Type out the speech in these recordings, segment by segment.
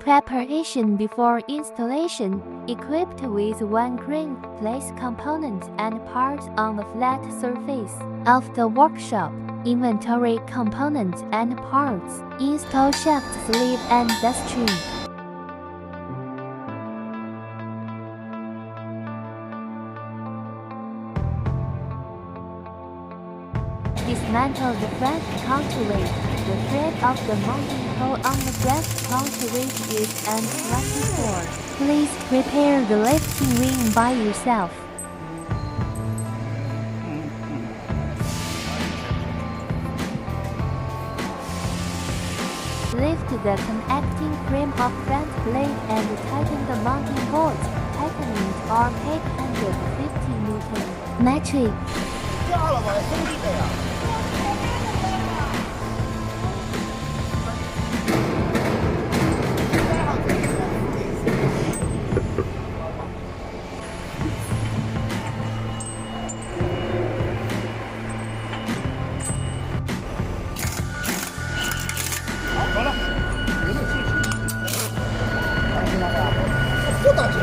Preparation before installation. Equipped with one crane, place components and parts on the flat surface of the workshop. Inventory components and parts. Install shaft sleeve and dust trim. Dismantle the front counterweight. The thread of the mounting hole on the breast counterweight is N24. Please prepare the lifting ring by yourself. Lift the connecting frame of front blade and tighten the mounting bolts. Tightening or 850 Newton. Metric. 掉了吧，兄弟的呀！ 好了，有没有信心？多大劲！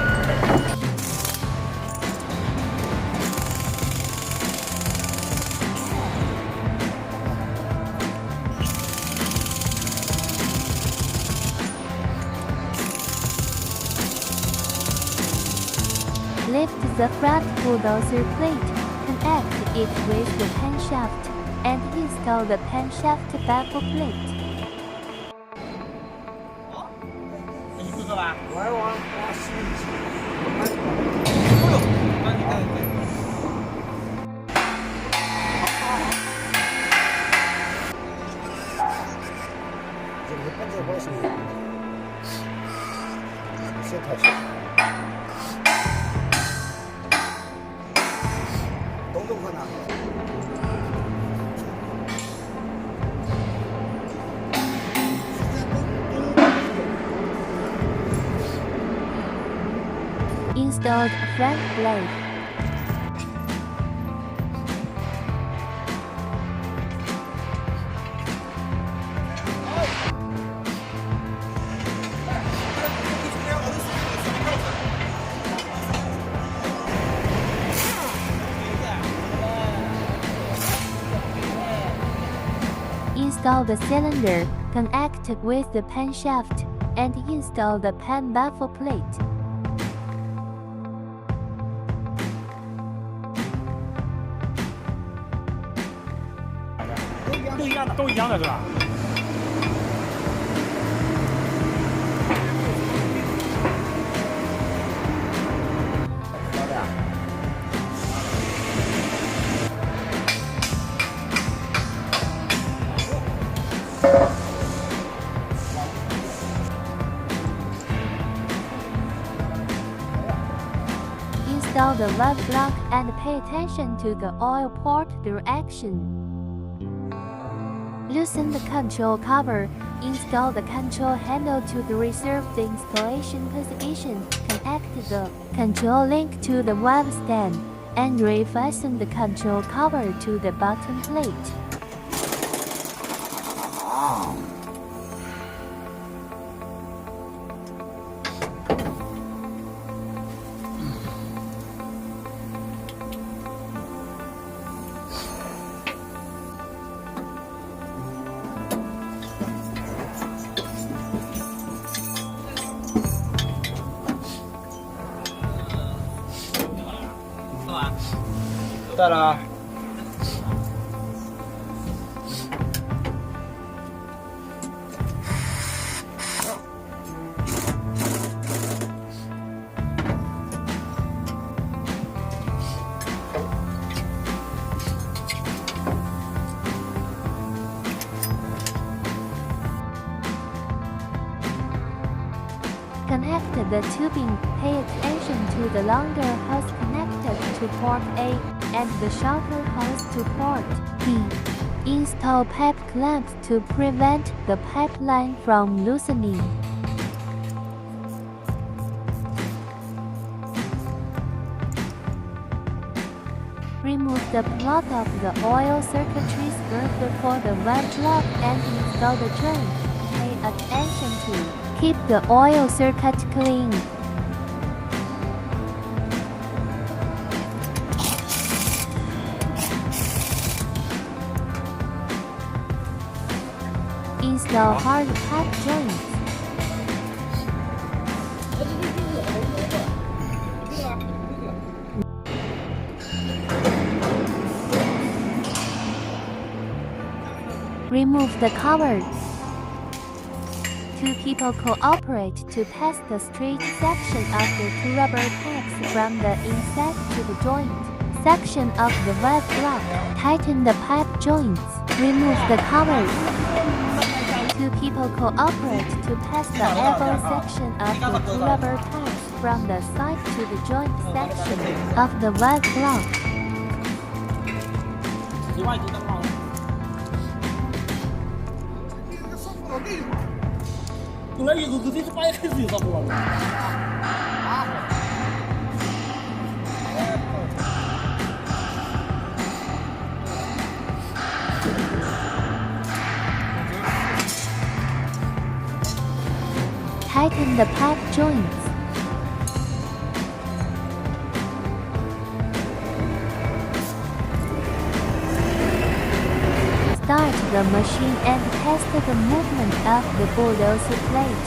Lift the front bulldozer plate, connect it with the pen shaft, and install the pen shaft baffle plate. 你不说吧？玩玩，我试一试。哎呦，这个喷这保险，先开始。 Installed front blade. Install the cylinder, connect with the pen shaft, and install the pen baffle plate. 都一样的是吧？Install the valve block and pay attention to the oil port direction. Loosen the control cover. Install the control handle to the reserve the installation position. Connect the control link to the valve stand and refasten the control cover to the bottom plate. Install 带了。Connect the tubing. Pay attention to the longer hose connected to port A and the shorter hose to port B. Install pipe clamps to prevent the pipeline from loosening. Remove the plug of the oil circuitry screw before the valve plug and install the drain. Pay attention to Keep the oil circuit clean. Install hard pipe joints. Remove the cover. Two people cooperate to pass the straight section of the two rubber pipes from the inset to the joint section of the valve block. Tighten the pipe joints. Remove the cover. Two people cooperate to pass the elbow section of the two rubber pipes from the side to the joint section of the valve block. Tighten the pipe joints. Start the machine and test the movement of the bulldozer plate.